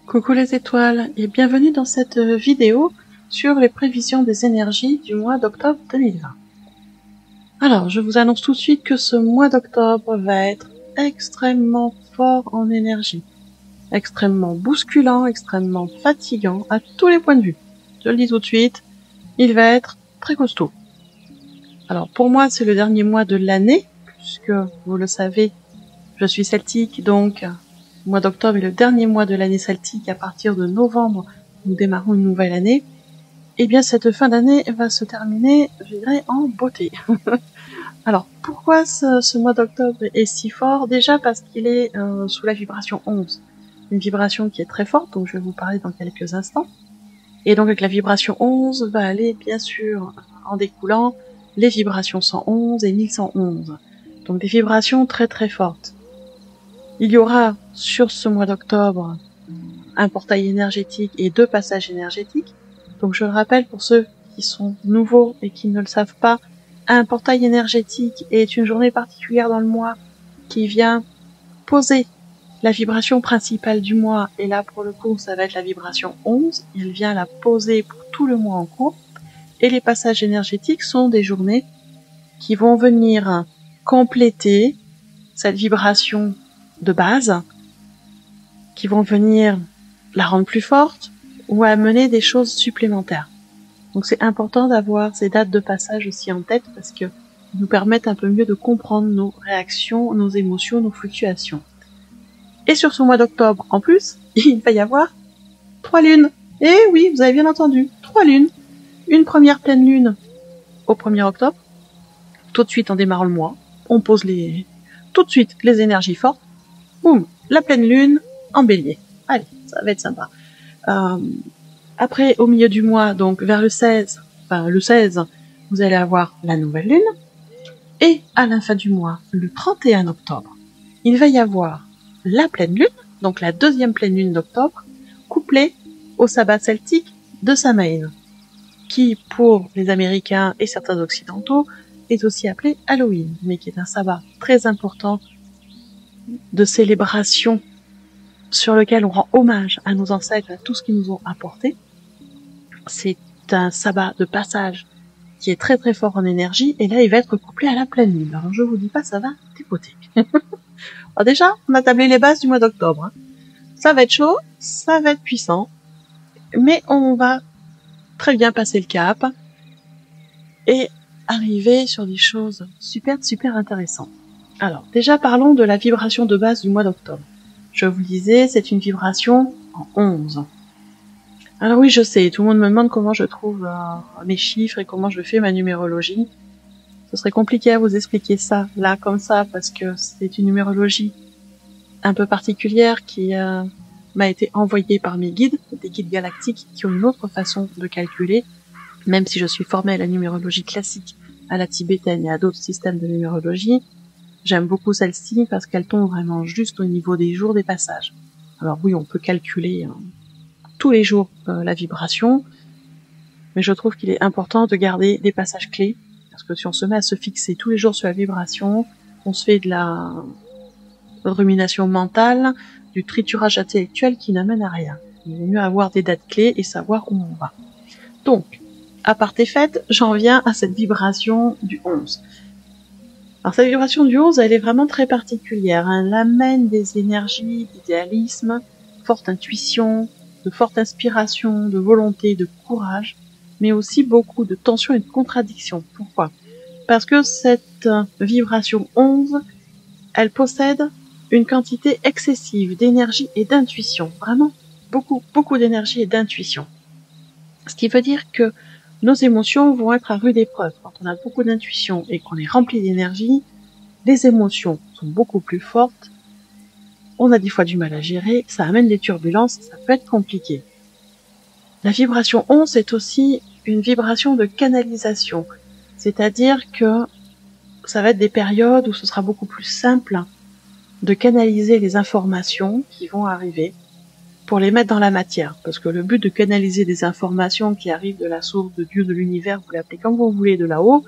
Coucou les étoiles et bienvenue dans cette vidéo sur les prévisions des énergies du mois d'octobre 2020. Alors, je vous annonce tout de suite que ce mois d'octobre va être extrêmement fort en énergie, extrêmement bousculant, extrêmement fatigant à tous les points de vue. Je le dis tout de suite, il va être très costaud. Alors pour moi, c'est le dernier mois de l'année, puisque vous le savez, je suis celtique, donc le mois d'octobre est le dernier mois de l'année celtique. À partir de novembre, nous démarrons une nouvelle année. Et bien cette fin d'année va se terminer, je dirais, en beauté. Alors pourquoi ce mois d'octobre est si fort? Déjà parce qu'il est sous la vibration 11. Une vibration qui est très forte, donc je vais vous parler dans quelques instants. Et donc avec la vibration 11 va aller bien sûr en découlant les vibrations 111 et 1111. Donc des vibrations très très fortes. Il y aura sur ce mois d'octobre un portail énergétique et 2 passages énergétiques. Donc je le rappelle pour ceux qui sont nouveaux et qui ne le savent pas, un portail énergétique est une journée particulière dans le mois qui vient poser la vibration principale du mois, et là pour le coup ça va être la vibration 11, il vient la poser pour tout le mois en cours, et les passages énergétiques sont des journées qui vont venir compléter cette vibration de base, qui vont venir la rendre plus forte ou amener des choses supplémentaires. Donc c'est important d'avoir ces dates de passage aussi en tête parce que nous permettent un peu mieux de comprendre nos réactions, nos émotions, nos fluctuations. Et sur ce mois d'octobre, en plus, il va y avoir 3 lunes. Eh oui, vous avez bien entendu, 3 lunes. Une première pleine lune au 1er octobre. Tout de suite, on démarre le mois. On pose tout de suite les énergies fortes. Boum, la pleine lune en bélier. Allez, ça va être sympa. Après, au milieu du mois, donc vers le 16, vous allez avoir la nouvelle lune. Et à la fin du mois, le 31 octobre, il va y avoir la pleine lune, donc la deuxième pleine lune d'octobre, couplée au sabbat celtique de Samhain, qui pour les Américains et certains occidentaux est aussi appelé Halloween, mais qui est un sabbat très important de célébration sur lequel on rend hommage à nos ancêtres, à tout ce qu'ils nous ont apporté. C'est un sabbat de passage qui est très très fort en énergie, et là il va être couplé à la pleine lune. Alors je vous dis pas, ça va dépoter. Alors déjà, on a tablé les bases du mois d'octobre. Hein. Ça va être chaud, ça va être puissant, mais on va très bien passer le cap et arriver sur des choses super intéressantes. Alors déjà parlons de la vibration de base du mois d'octobre. Je vous le disais, c'est une vibration en 11. Alors oui, je sais, tout le monde me demande comment je trouve mes chiffres et comment je fais ma numérologie. Ce serait compliqué à vous expliquer ça, là, comme ça, parce que c'est une numérologie un peu particulière qui m'a été envoyée par mes guides, des guides galactiques qui ont une autre façon de calculer, même si je suis formée à la numérologie classique, à la tibétaine et à d'autres systèmes de numérologie. J'aime beaucoup celle-ci parce qu'elle tombe vraiment juste au niveau des jours des passages. Alors oui, on peut calculer tous les jours la vibration, mais je trouve qu'il est important de garder des passages clés, parce que si on se met à se fixer tous les jours sur la vibration, on se fait de la rumination mentale, du triturage intellectuel qui n'amène à rien. Il vaut mieux avoir des dates clés et savoir où on va. Donc, à part tes fêtes, j'en viens à cette vibration du 11. Alors cette vibration du 11, elle est vraiment très particulière. Elle amène des énergies d'idéalisme, forte intuition, de forte inspiration, de volonté, de courage, mais aussi beaucoup de tension et de contradiction. Pourquoi? Parce que cette vibration 11, elle possède une quantité excessive d'énergie et d'intuition. Vraiment, beaucoup d'énergie et d'intuition. Ce qui veut dire que nos émotions vont être à rude épreuve. Quand on a beaucoup d'intuition et qu'on est rempli d'énergie, les émotions sont beaucoup plus fortes. On a des fois du mal à gérer, ça amène des turbulences, ça peut être compliqué. La vibration 11 est aussi une vibration de canalisation, c'est-à-dire que ça va être des périodes où ce sera beaucoup plus simple de canaliser les informations qui vont arriver pour les mettre dans la matière. Parce que le but de canaliser des informations qui arrivent de la source de Dieu, de l'univers, vous l'appelez comme vous voulez, de là-haut,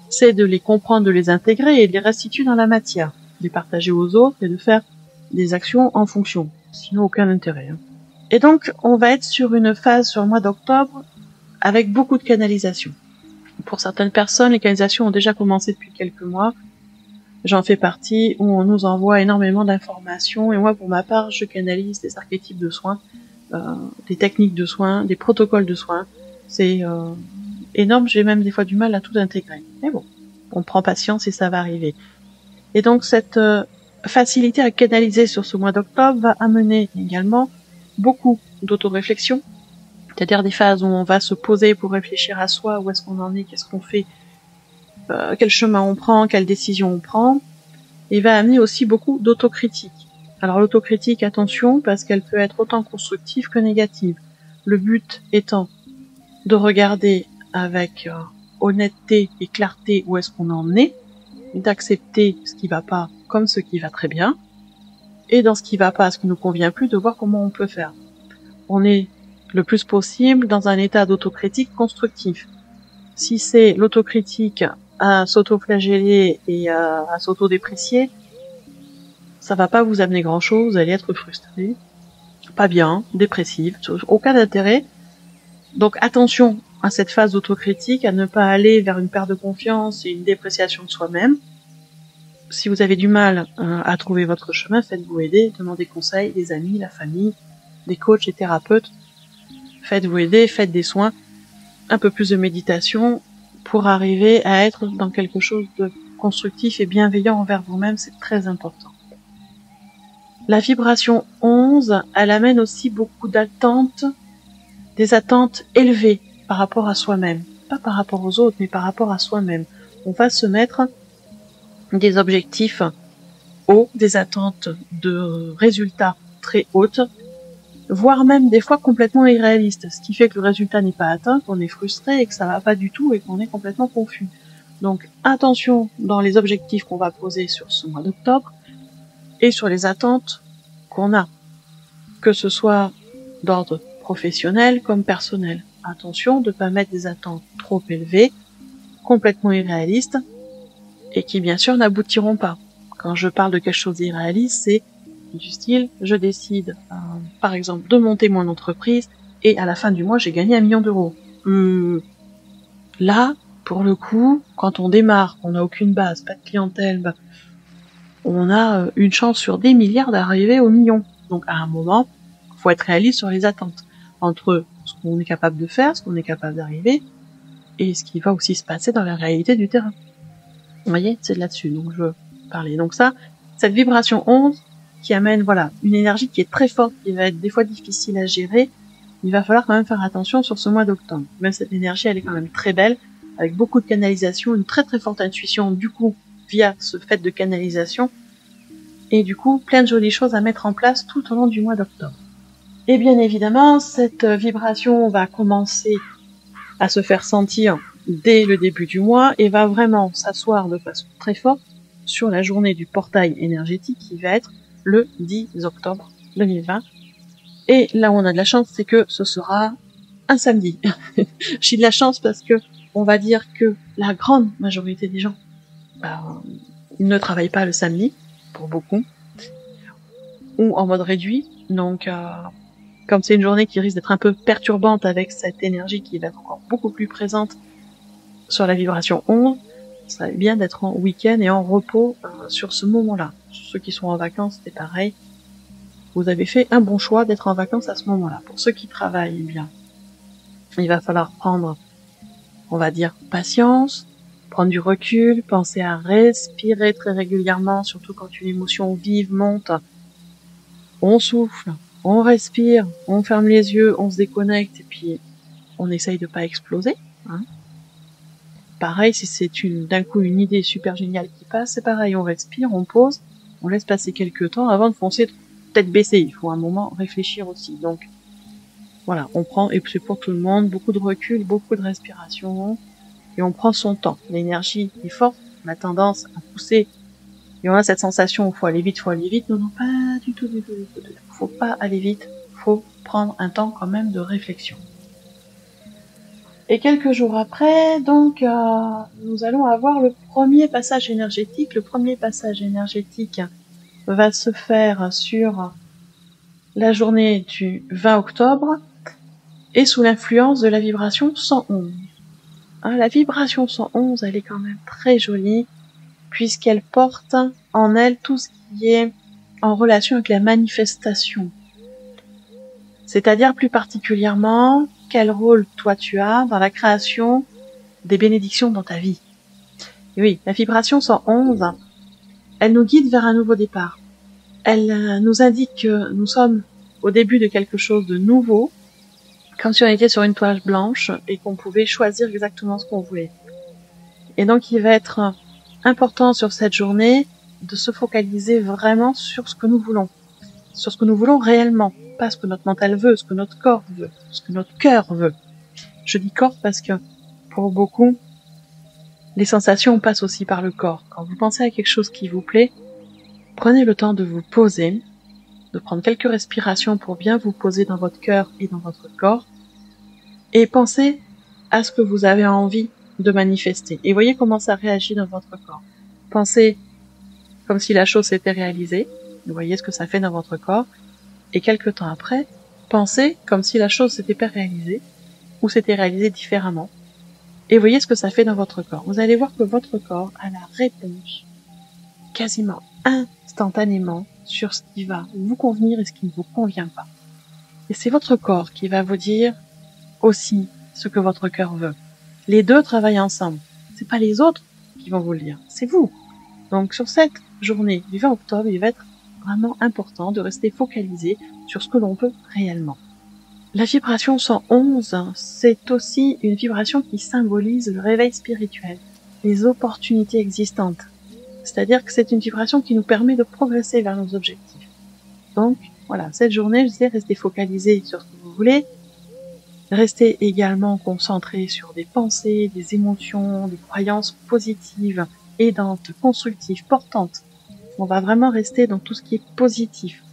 c'est de les comprendre, de les intégrer et de les restituer dans la matière, de les partager aux autres et de faire des actions en fonction. Sinon, aucun intérêt. Hein. Et donc, on va être sur une phase sur le mois d'octobre avec beaucoup de canalisation. Pour certaines personnes, les canalisations ont déjà commencé depuis quelques mois. J'en fais partie, où on nous envoie énormément d'informations. Et moi, pour ma part, je canalise des archétypes de soins, des techniques de soins, des protocoles de soins. C'est énorme, j'ai même des fois du mal à tout intégrer. Mais bon, on prend patience et ça va arriver. Et donc, cette facilité à canaliser sur ce mois d'octobre va amener également beaucoup d'autoréflexion, c'est-à-dire des phases où on va se poser pour réfléchir à soi, où est-ce qu'on en est, qu'est-ce qu'on fait, quel chemin on prend, quelle décision on prend, et va amener aussi beaucoup d'autocritique. Alors l'autocritique, attention, parce qu'elle peut être autant constructive que négative. Le but étant de regarder avec honnêteté et clarté où est-ce qu'on en est, d'accepter ce qui va pas comme ce qui va très bien, et dans ce qui va pas, ce qui nous convient plus, de voir comment on peut faire. On est le plus possible dans un état d'autocritique constructif. Si c'est l'autocritique à s'auto-flageller et à s'auto-déprécier, ça va pas vous amener grand chose, vous allez être frustré, pas bien, dépressif, aucun intérêt. Donc attention à cette phase d'autocritique, à ne pas aller vers une perte de confiance et une dépréciation de soi-même. Si vous avez du mal à trouver votre chemin, faites-vous aider, demandez conseil des amis, la famille, des coachs et thérapeutes. Faites-vous aider, faites des soins, un peu plus de méditation pour arriver à être dans quelque chose de constructif et bienveillant envers vous-même, c'est très important. La vibration 11, elle amène aussi beaucoup d'attentes, des attentes élevées par rapport à soi-même. Pas par rapport aux autres, mais par rapport à soi-même. On va se mettre des objectifs hauts, des attentes de résultats très hautes, voire même des fois complètement irréalistes, ce qui fait que le résultat n'est pas atteint, qu'on est frustré et que ça va pas du tout et qu'on est complètement confus. Donc attention dans les objectifs qu'on va poser sur ce mois d'octobre et sur les attentes qu'on a, que ce soit d'ordre professionnel comme personnel. Attention de ne pas mettre des attentes trop élevées, complètement irréalistes, et qui bien sûr n'aboutiront pas. Quand je parle de quelque chose d'irréaliste, c'est du style, je décide par exemple de monter mon entreprise et à la fin du mois j'ai gagné 1 million d'euros. Là, pour le coup, quand on démarre, on n'a aucune base, pas de clientèle, on a une chance sur des milliards d'arriver au million. Donc à un moment, il faut être réaliste sur les attentes entre ce qu'on est capable de faire, ce qu'on est capable d'arriver et ce qui va aussi se passer dans la réalité du terrain. Vous voyez, c'est là-dessus donc je veux parler. Donc ça, cette vibration 11 qui amène une énergie qui est très forte, qui va être des fois difficile à gérer, il va falloir quand même faire attention sur ce mois d'octobre. Même cette énergie, elle est quand même très belle, avec beaucoup de canalisation, une très très forte intuition du coup via ce fait de canalisation, et du coup plein de jolies choses à mettre en place tout au long du mois d'octobre. Et bien évidemment, cette vibration va commencer à se faire sentir dès le début du mois et va vraiment s'asseoir de façon très forte sur la journée du portail énergétique qui va être le 10 octobre 2020. Et là où on a de la chance, c'est que ce sera un samedi. J'ai de la chance parce que on va dire que la grande majorité des gens ne travaillent pas le samedi, pour beaucoup, ou en mode réduit. Donc, comme c'est une journée qui risque d'être un peu perturbante avec cette énergie qui va être encore beaucoup plus présente sur la vibration 11, ça serait bien d'être en week-end et en repos sur ce moment-là. Ceux qui sont en vacances, c'est pareil. Vous avez fait un bon choix d'être en vacances à ce moment-là. Pour ceux qui travaillent, bien, il va falloir prendre, on va dire, patience, prendre du recul, penser à respirer très régulièrement, surtout quand une émotion vive monte. On souffle, on respire, on ferme les yeux, on se déconnecte et puis on essaye de pas exploser. Pareil, si c'est d'un coup une idée super géniale qui passe, c'est pareil, on respire, on pose, on laisse passer quelques temps avant de foncer tête baissée. Il faut un moment réfléchir aussi. Donc voilà, on prend, et c'est pour tout le monde, beaucoup de recul, beaucoup de respiration, et on prend son temps. L'énergie est forte, on a tendance à pousser, et on a cette sensation, il faut aller vite, Non, non, pas du tout. Faut pas aller vite, faut prendre un temps quand même de réflexion. Et quelques jours après, donc, nous allons avoir le premier passage énergétique. Le premier passage énergétique va se faire sur la journée du 20 octobre est sous l'influence de la vibration 111. La vibration 111, elle est quand même très jolie, puisqu'elle porte en elle tout ce qui est en relation avec la manifestation. C'est-à-dire plus particulièrement, quel rôle toi tu as dans la création des bénédictions dans ta vie. Et oui, la vibration 111, elle nous guide vers un nouveau départ. Elle nous indique que nous sommes au début de quelque chose de nouveau, comme si on était sur une toile blanche et qu'on pouvait choisir exactement ce qu'on voulait. Et donc il va être important sur cette journée de se focaliser vraiment sur ce que nous voulons réellement, pas ce que notre mental veut, ce que notre corps veut, ce que notre cœur veut. Je dis corps parce que pour beaucoup, les sensations passent aussi par le corps. Quand vous pensez à quelque chose qui vous plaît, prenez le temps de vous poser, de prendre quelques respirations pour bien vous poser dans votre cœur et dans votre corps, et pensez à ce que vous avez envie de manifester. Et voyez comment ça réagit dans votre corps. Pensez comme si la chose s'était réalisée, vous voyez ce que ça fait dans votre corps, et quelque temps après, pensez comme si la chose s'était pas réalisée, ou s'était réalisée différemment, et voyez ce que ça fait dans votre corps. Vous allez voir que votre corps a la réponse quasiment instantanément sur ce qui va vous convenir et ce qui ne vous convient pas. Et c'est votre corps qui va vous dire aussi ce que votre cœur veut. Les deux travaillent ensemble. C'est pas les autres qui vont vous le dire, c'est vous. Donc sur cette journée du 20 octobre, il va être vraiment important de rester focalisé sur ce que l'on veut réellement. La vibration 111, c'est aussi une vibration qui symbolise le réveil spirituel, les opportunités existantes. C'est-à-dire que c'est une vibration qui nous permet de progresser vers nos objectifs. Donc, voilà, cette journée, je disais, restez focalisé sur ce que vous voulez. Restez également concentré sur des pensées, des émotions, des croyances positives, aidantes, constructives, portantes. On va vraiment rester dans tout ce qui est positif.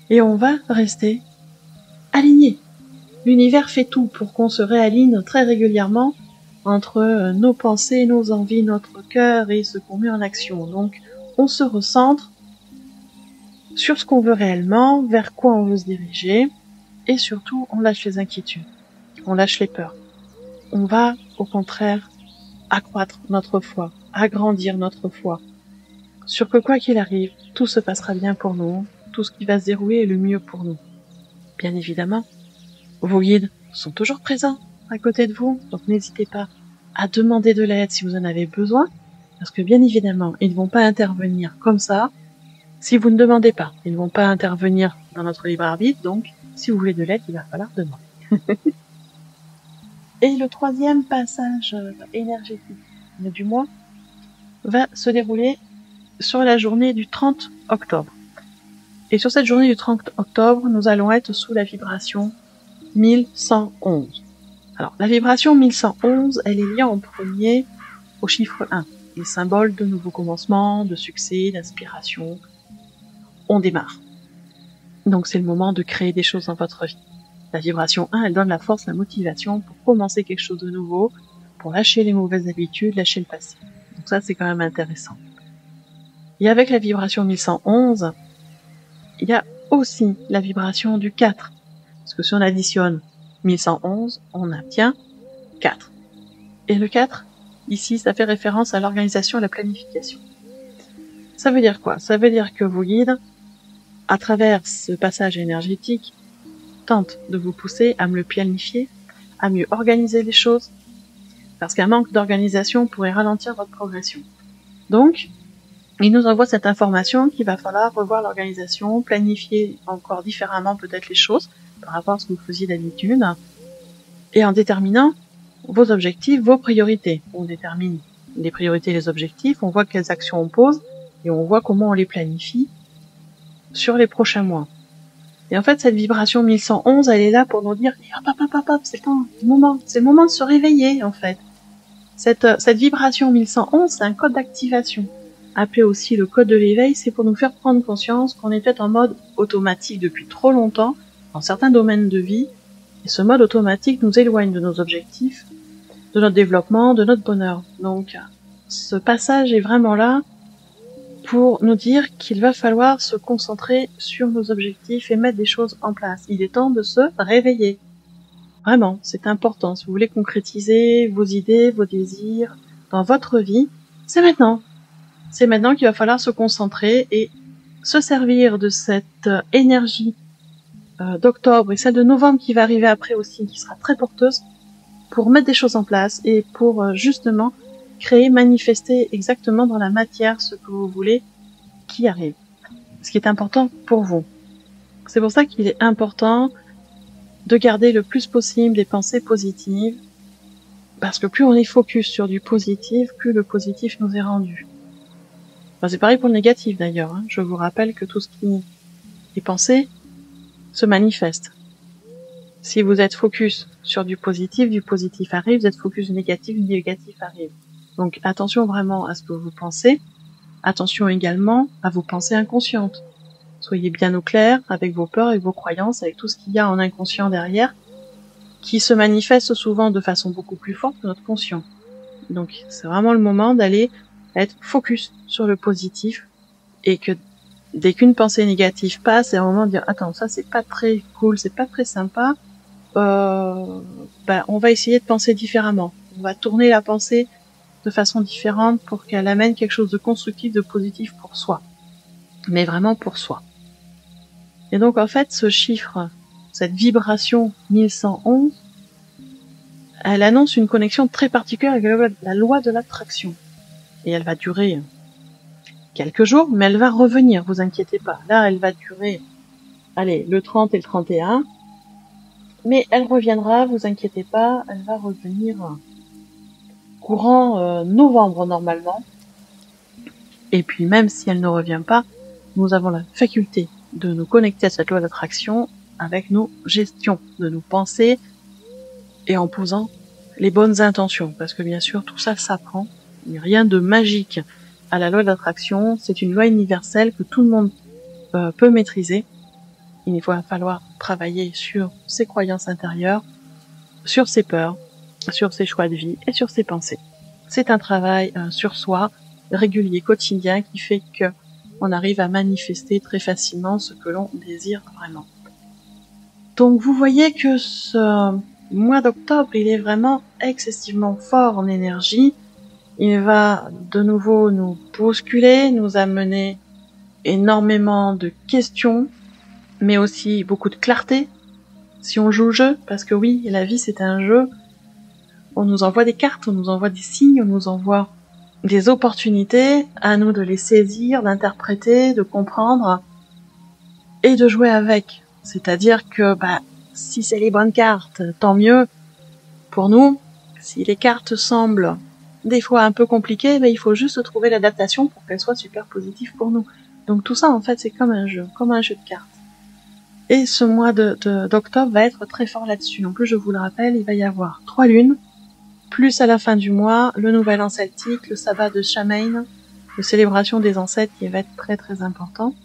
Et on va rester aligné. L'univers fait tout pour qu'on se réaligne très régulièrement entre nos pensées, nos envies, notre cœur et ce qu'on met en action. Donc, on se recentre sur ce qu'on veut réellement, vers quoi on veut se diriger, et surtout, on lâche les inquiétudes, on lâche les peurs. On va, au contraire, accroître notre foi, agrandir notre foi, sur que quoi qu'il arrive, tout se passera bien pour nous, tout ce qui va se dérouler est le mieux pour nous. Bien évidemment, vos guides sont toujours présents à côté de vous, donc n'hésitez pas à demander de l'aide si vous en avez besoin, parce que bien évidemment, ils ne vont pas intervenir comme ça si vous ne demandez pas. Ils ne vont pas intervenir dans notre libre arbitre, donc si vous voulez de l'aide, il va falloir demander. Et le troisième passage énergétique du mois va se dérouler sur la journée du 30 octobre. Et sur cette journée du 30 octobre, nous allons être sous la vibration 1111. Alors, la vibration 1111, elle est liée en premier au chiffre 1, les symboles de nouveaux commencements, de succès, d'inspiration. On démarre. Donc, c'est le moment de créer des choses dans votre vie. La vibration 1, elle donne la force, la motivation pour commencer quelque chose de nouveau, pour lâcher les mauvaises habitudes, lâcher le passé. Donc ça, c'est quand même intéressant. Et avec la vibration 1111, il y a aussi la vibration du 4. Parce que si on additionne 1111, on obtient 4. Et le 4, ici, ça fait référence à l'organisation et la planification. Ça veut dire quoi? Ça veut dire que vos guides, à travers ce passage énergétique, tentent de vous pousser à mieux planifier, à mieux organiser les choses, parce qu'un manque d'organisation pourrait ralentir votre progression. Donc, il nous envoie cette information qu'il va falloir revoir l'organisation, planifier encore différemment peut-être les choses par rapport à ce que vous faisiez d'habitude, et en déterminant vos objectifs, vos priorités. On détermine les priorités et les objectifs, on voit quelles actions on pose, et on voit comment on les planifie sur les prochains mois. Et en fait, cette vibration 1111, elle est là pour nous dire hop, c'est le moment de se réveiller, en fait. Cette vibration 1111, c'est un code d'activation. Appelé aussi le code de l'éveil, c'est pour nous faire prendre conscience qu'on est peut-être en mode automatique depuis trop longtemps, dans certains domaines de vie, et ce mode automatique nous éloigne de nos objectifs, de notre développement, de notre bonheur. Donc, ce passage est vraiment là pour nous dire qu'il va falloir se concentrer sur nos objectifs et mettre des choses en place. Il est temps de se réveiller. Vraiment, c'est important. Si vous voulez concrétiser vos idées, vos désirs dans votre vie, c'est maintenant. C'est maintenant qu'il va falloir se concentrer et se servir de cette énergie d'octobre et celle de novembre qui va arriver après aussi, qui sera très porteuse, pour mettre des choses en place et pour justement créer, manifester exactement dans la matière ce que vous voulez qui arrive. Ce qui est important pour vous. C'est pour ça qu'il est important de garder le plus possible des pensées positives, parce que plus on est focus sur du positif, plus le positif nous est rendu. Enfin, c'est pareil pour le négatif d'ailleurs. Je vous rappelle que tout ce qui est pensé se manifeste. Si vous êtes focus sur du positif arrive. Vous êtes focus du négatif arrive. Donc attention vraiment à ce que vous pensez. Attention également à vos pensées inconscientes. Soyez bien au clair avec vos peurs, avec vos croyances, avec tout ce qu'il y a en inconscient derrière, qui se manifeste souvent de façon beaucoup plus forte que notre conscient. Donc c'est vraiment le moment d'aller être focus sur le positif et que dès qu'une pensée négative passe, c'est un moment de dire attends, ça c'est pas très cool, c'est pas très sympa, on va essayer de penser différemment. On va tourner la pensée de façon différente pour qu'elle amène quelque chose de constructif, de positif pour soi. Mais vraiment pour soi. Et donc en fait, ce chiffre, cette vibration 1111, elle annonce une connexion très particulière avec la loi de l'attraction. Et elle va durer quelques jours, mais elle va revenir, vous inquiétez pas. Là, elle va durer, le 30 et le 31. Mais elle reviendra, vous inquiétez pas, elle va revenir courant novembre normalement. Et puis même si elle ne revient pas, nous avons la faculté de nous connecter à cette loi d'attraction avec nos gestions, de nos pensées et en posant les bonnes intentions. Parce que bien sûr, tout ça s'apprend. Il n'y a rien de magique à la loi d'attraction. C'est une loi universelle que tout le monde peut maîtriser. Il va falloir travailler sur ses croyances intérieures, sur ses peurs, sur ses choix de vie et sur ses pensées. C'est un travail sur soi, régulier, quotidien, qui fait que on arrive à manifester très facilement ce que l'on désire vraiment. Donc vous voyez que ce mois d'octobre, il est vraiment excessivement fort en énergie. Il va de nouveau nous bousculer, nous amener énormément de questions, mais aussi beaucoup de clarté, si on joue le jeu, parce que oui, la vie c'est un jeu. On nous envoie des cartes, on nous envoie des signes, on nous envoie des opportunités, à nous de les saisir, d'interpréter, de comprendre, et de jouer avec. C'est-à-dire que, si c'est les bonnes cartes, tant mieux pour nous. Si les cartes semblent des fois un peu compliquées, il faut juste trouver l'adaptation pour qu'elles soient super positives pour nous. Donc tout ça, en fait, c'est comme un jeu de cartes. Et ce mois d'octobre va être très fort là-dessus. En plus, je vous le rappelle, il va y avoir 3 lunes, plus à la fin du mois, le nouvel an celtique, le sabbat de Samhain, la célébration des ancêtres qui va être très très important.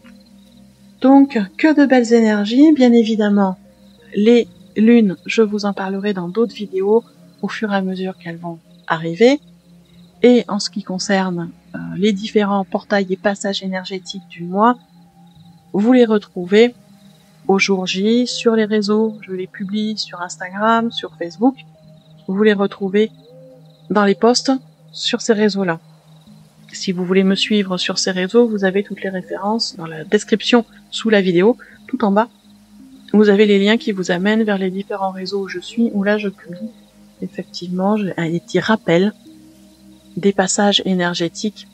Donc, que de belles énergies, bien évidemment. Les lunes, je vous en parlerai dans d'autres vidéos au fur et à mesure qu'elles vont arriver. Et en ce qui concerne les différents portails et passages énergétiques du mois, vous les retrouvez au jour J, sur les réseaux, je les publie sur Instagram, sur Facebook. Vous les retrouvez dans les posts sur ces réseaux-là. Si vous voulez me suivre sur ces réseaux, vous avez toutes les références dans la description sous la vidéo, tout en bas. Vous avez les liens qui vous amènent vers les différents réseaux où je suis, où là je publie effectivement des petits rappels des passages énergétiques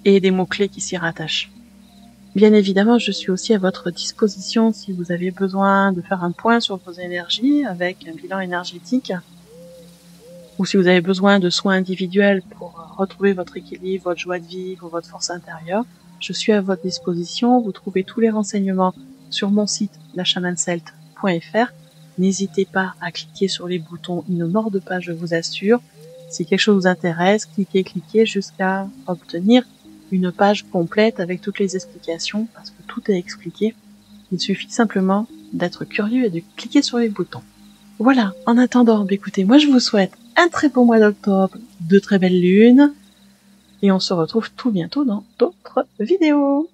et des mots-clés qui s'y rattachent. Bien évidemment, je suis aussi à votre disposition si vous avez besoin de faire un point sur vos énergies avec un bilan énergétique, ou si vous avez besoin de soins individuels pour retrouver votre équilibre, votre joie de vivre, votre force intérieure. Je suis à votre disposition. Vous trouvez tous les renseignements sur mon site lachamancelt.fr. N'hésitez pas à cliquer sur les boutons, ils ne mordent pas, je vous assure. Si quelque chose vous intéresse, cliquez jusqu'à obtenir une page complète avec toutes les explications, parce que tout est expliqué. Il suffit simplement d'être curieux et de cliquer sur les boutons. Voilà, en attendant, écoutez, moi je vous souhaite un très beau mois d'octobre, de très belles lunes, Et on se retrouve tout bientôt dans d'autres vidéos.